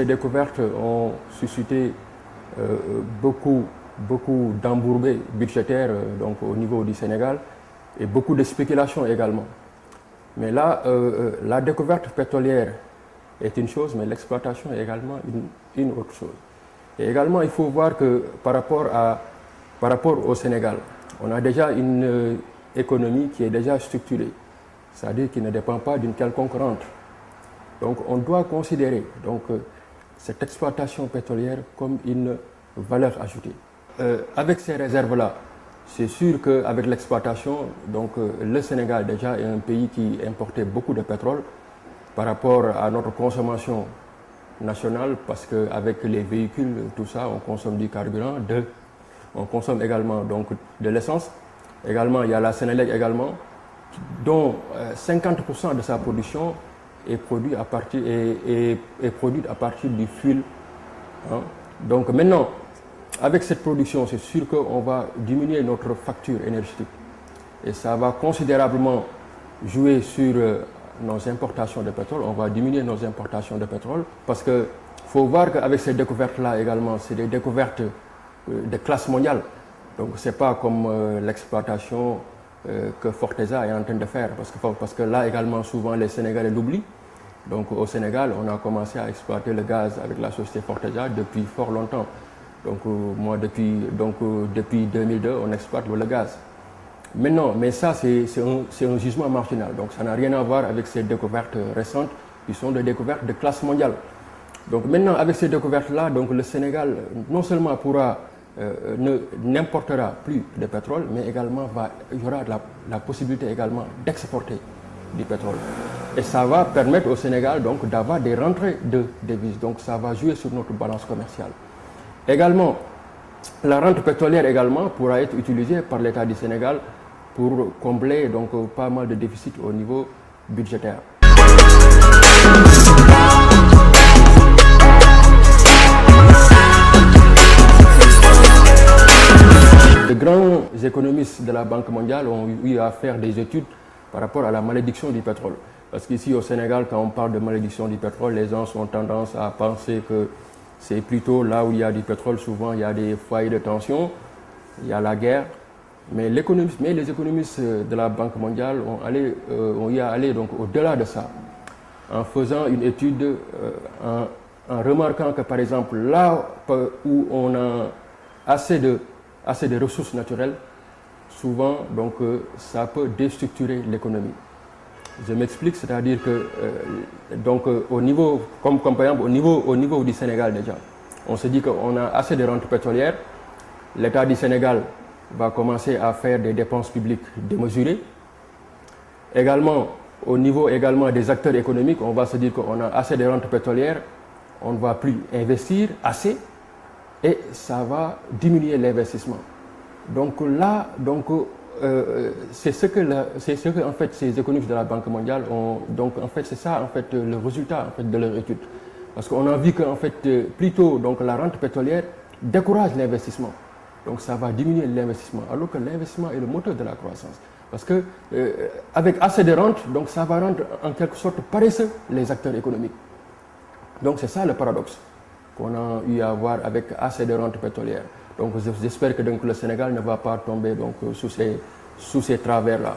ces découvertes ont suscité beaucoup d'embourbées budgétaires donc, au niveau du Sénégal et beaucoup de spéculations également. Mais là, la découverte pétrolière est une chose, mais l'exploitation est également une autre chose. Et également, il faut voir que par rapport au Sénégal, on a déjà une économie qui est déjà structurée, c'est-à-dire qui ne dépend pas d'une quelconque rente. Donc on doit considérer donc, cette exploitation pétrolière comme une valeur ajoutée. Avec ces réserves-là, c'est sûr qu'avec l'exploitation, donc, le Sénégal déjà est un pays qui importait beaucoup de pétrole par rapport à notre consommation nationale, parce qu'avec les véhicules, tout ça, on consomme du carburant, on consomme également donc, de l'essence. Également, il y a la Sénélec également, dont 50% de sa production est produite à partir du fil. Hein. Donc maintenant, avec cette production, c'est sûr qu'on va diminuer notre facture énergétique. Et ça va considérablement jouer sur nos importations de pétrole. On va diminuer nos importations de pétrole parce qu'il faut voir qu'avec ces découvertes-là également, c'est des découvertes de classe mondiale. Donc ce n'est pas comme l'exploitation que Forteza est en train de faire. Parce que là également, souvent, les Sénégalais l'oublient. Donc au Sénégal, on a commencé à exploiter le gaz avec la société Forteza depuis fort longtemps. Donc moi, depuis 2002, on exploite le gaz. Maintenant, mais ça, c'est un jugement marginal. Donc ça n'a rien à voir avec ces découvertes récentes qui sont des découvertes de classe mondiale. Donc maintenant, avec ces découvertes-là, donc le Sénégal non seulement n'importera plus de pétrole, mais également il y aura la possibilité également d'exporter du pétrole. Et ça va permettre au Sénégal donc d'avoir des rentrées de devises. Donc ça va jouer sur notre balance commerciale. Également, la rente pétrolière également pourra être utilisée par l'État du Sénégal pour combler donc pas mal de déficits au niveau budgétaire. Les grands économistes de la Banque mondiale ont eu à faire des études par rapport à la malédiction du pétrole. Parce qu'ici au Sénégal, quand on parle de malédiction du pétrole, les gens ont tendance à penser que c'est plutôt là où il y a du pétrole, souvent il y a des foyers de tension, il y a la guerre. Mais les économistes de la Banque mondiale ont eu à aller donc au-delà de ça, en faisant une étude, en remarquant que par exemple là où on a assez de ressources naturelles, souvent donc, ça peut déstructurer l'économie. Je m'explique, c'est-à-dire que donc, au niveau, comme par exemple au niveau du Sénégal déjà, on se dit qu'on a assez de rentes pétrolières, l'État du Sénégal va commencer à faire des dépenses publiques démesurées. Également, au niveau également des acteurs économiques, on va se dire qu'on a assez de rentes pétrolières, on ne va plus investir assez et ça va diminuer l'investissement. Donc là, c'est ce que en fait, ces économistes de la Banque mondiale ont. Donc en fait, c'est ça en fait, le résultat en fait, de leur étude. Parce qu'on a vu que en fait, plutôt donc, la rente pétrolière décourage l'investissement. Donc ça va diminuer l'investissement, alors que l'investissement est le moteur de la croissance. Parce que avec assez de rente, donc ça va rendre en quelque sorte paresseux les acteurs économiques. Donc c'est ça le paradoxe qu'on a eu à voir avec assez de rente pétrolière. Donc j'espère que donc, le Sénégal ne va pas tomber donc, sous ces travers-là.